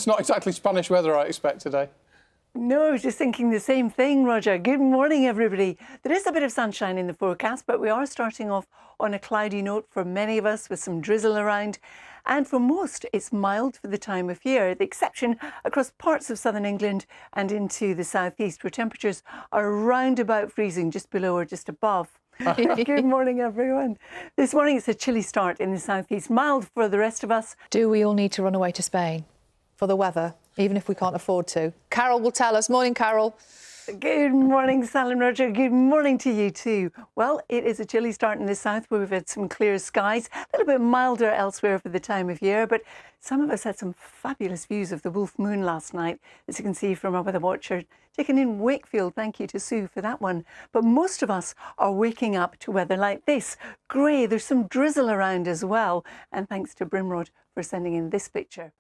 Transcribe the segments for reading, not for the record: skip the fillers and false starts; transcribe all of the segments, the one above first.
It's not exactly Spanish weather I expect today. No, I was just thinking the same thing, Roger. Good morning, everybody. There is a bit of sunshine in the forecast, but we are starting off on a cloudy note for many of us with some drizzle around. And for most, it's mild for the time of year, the exception across parts of southern England and into the southeast, where temperatures are around about freezing, just below or just above. Good morning, everyone. This morning it's a chilly start in the southeast, mild for the rest of us. Do we all need to run away to Spain for the weather, even if we can't afford to? Carol will tell us. Morning, Carol. Good morning, Sal and Roger. Good morning to you too. Well, it is a chilly start in the south where we've had some clear skies, a little bit milder elsewhere for the time of year, but some of us had some fabulous views of the Wolf Moon last night, as you can see from our weather watcher taken in Wakefield. Thank you to Sue for that one. But most of us are waking up to weather like this. Grey, there's some drizzle around as well. And thanks to Brimrod for sending in this picture.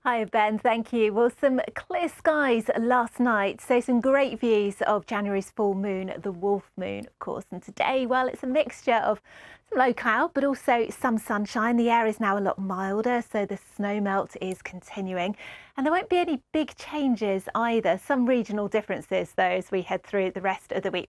Hi Ben, thank you. Well, some clear skies last night, so some great views of January's full moon, the Wolf Moon, of course. And today, well, it's a mixture of some low cloud, but also some sunshine. The air is now a lot milder, so the snow melt is continuing. And there won't be any big changes either. Some regional differences, though, as we head through the rest of the week.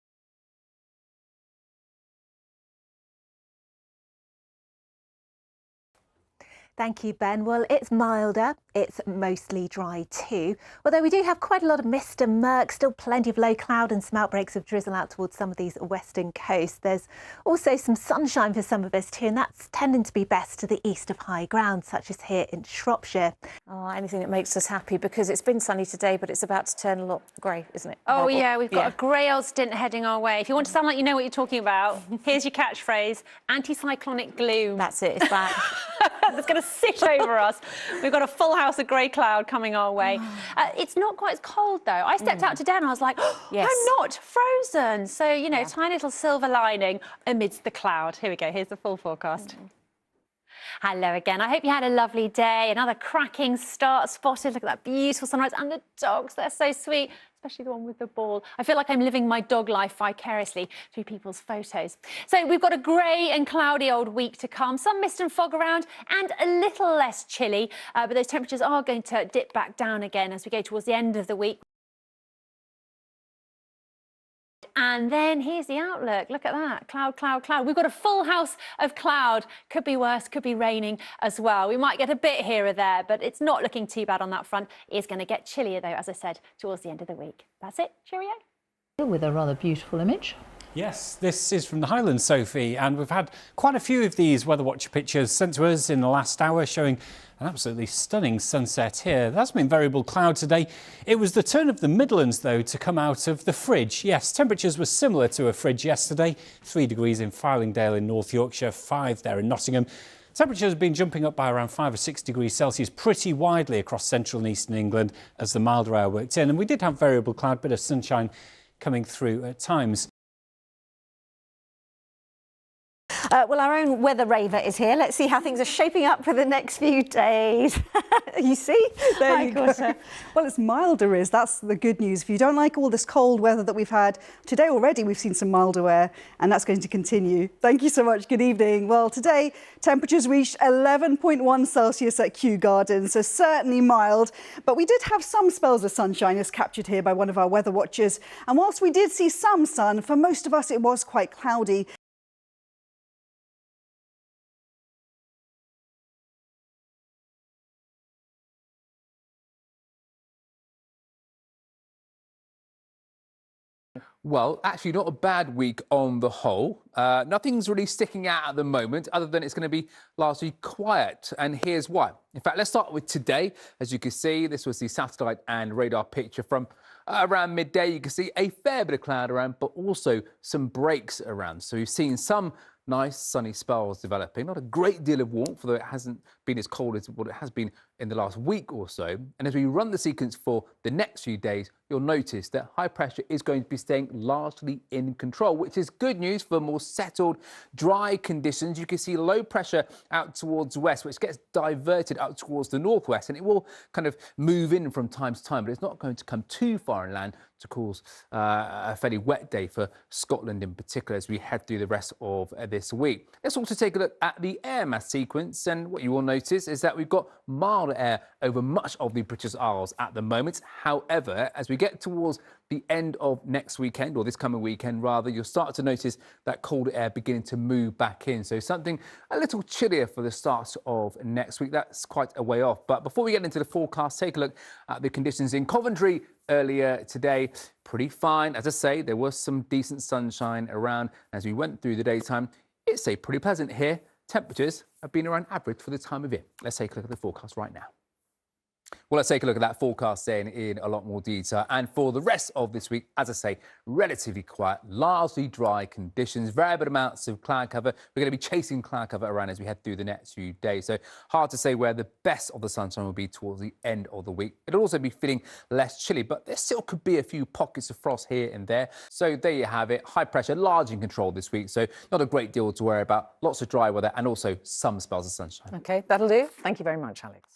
Thank you, Ben. Well, it's milder. It's mostly dry too. Although we do have quite a lot of mist and murk, still plenty of low cloud and some outbreaks of drizzle out towards some of these western coasts. There's also some sunshine for some of us too, and that's tending to be best to the east of high ground, such as here in Shropshire. Oh, anything that makes us happy, because it's been sunny today, but it's about to turn a lot grey, isn't it? Oh, yeah, we've got a grey old stint heading our way. If you want to sound like you know what you're talking about, here's your catchphrase, anticyclonic gloom. That's it, it's back. That's going to sit over us. We've got a full house of grey cloud coming our way. It's not quite as cold, though. I stepped out today and I was like, oh, yes. I'm not frozen. So, you know, tiny little silver lining amidst the cloud. Here we go. Here's the full forecast. Hello again. I hope you had a lovely day. Another cracking start spotted. Look at that beautiful sunrise. And the dogs, they're so sweet, especially the one with the ball. I feel like I'm living my dog life vicariously through people's photos. So we've got a grey and cloudy old week to come. Some mist and fog around and a little less chilly. But those temperatures are going to dip back down again as we go towards the end of the week. And then here's the outlook. Look at that. Cloud, cloud, cloud. We've got a full house of cloud. Could be worse, could be raining as well. We might get a bit here or there, but it's not looking too bad on that front. It is going to get chillier, though, as I said, towards the end of the week. That's it. Cheerio. With a rather beautiful image. Yes, this is from the Highlands, Sophie, and we've had quite a few of these Weather Watcher pictures sent to us in the last hour, showing an absolutely stunning sunset here. That's been variable cloud today. It was the turn of the Midlands, though, to come out of the fridge. Yes, temperatures were similar to a fridge yesterday. 3 degrees in Fylingdale in North Yorkshire, 5 there in Nottingham. Temperatures have been jumping up by around 5 or 6 degrees Celsius pretty widely across central and eastern England as the milder air worked in. And we did have variable cloud, bit of sunshine coming through at times. Well, our own weather raver is here. Let's see how things are shaping up for the next few days. You see? There you go. Well, it's milder, that's the good news. If you don't like all this cold weather that we've had today already, we've seen some milder air, and that's going to continue. Thank you so much. Good evening. Well, today, temperatures reached 11.1 Celsius at Kew Gardens, so certainly mild. But we did have some spells of sunshine, as captured here by one of our weather watchers. And whilst we did see some sun, for most of us, it was quite cloudy. Well, actually not a bad week on the whole. Nothing's really sticking out at the moment, other than it's going to be largely quiet. And here's why. In fact, let's start with today. As you can see, this was the satellite and radar picture from around midday. You can see a fair bit of cloud around, but also some breaks around. So we've seen some nice sunny spells developing. Not a great deal of warmth, although it hasn't been as cold as what it has been in the last week or so. And as we run the sequence for the next few days, you'll notice that high pressure is going to be staying largely in control, which is good news for more settled, dry conditions. You can see low pressure out towards west, which gets diverted out towards the northwest, and it will kind of move in from time to time, but it's not going to come too far inland to cause a fairly wet day for Scotland in particular as we head through the rest of this week. Let's also take a look at the air mass sequence, and what you will notice is that we've got mild milder air over much of the British Isles at the moment. However, as we get towards the end of next weekend, or this coming weekend rather, you'll start to notice that colder air beginning to move back in. So something a little chillier for the start of next week. That's quite a way off. But before we get into the forecast, take a look at the conditions in Coventry earlier today. Pretty fine. As I say, there was some decent sunshine around as we went through the daytime. It's pretty pleasant here. Temperatures have been around average for the time of year. Let's take a look at the forecast right now. Well, let's take a look at that forecast then in a lot more detail. And for the rest of this week, as I say, relatively quiet, largely dry conditions, variable amounts of cloud cover. We're going to be chasing cloud cover around as we head through the next few days. So hard to say where the best of the sunshine will be towards the end of the week. It'll also be feeling less chilly, but there still could be a few pockets of frost here and there. So there you have it. High pressure, largely in control this week. So not a great deal to worry about. Lots of dry weather and also some spells of sunshine. OK, that'll do. Thank you very much, Alex.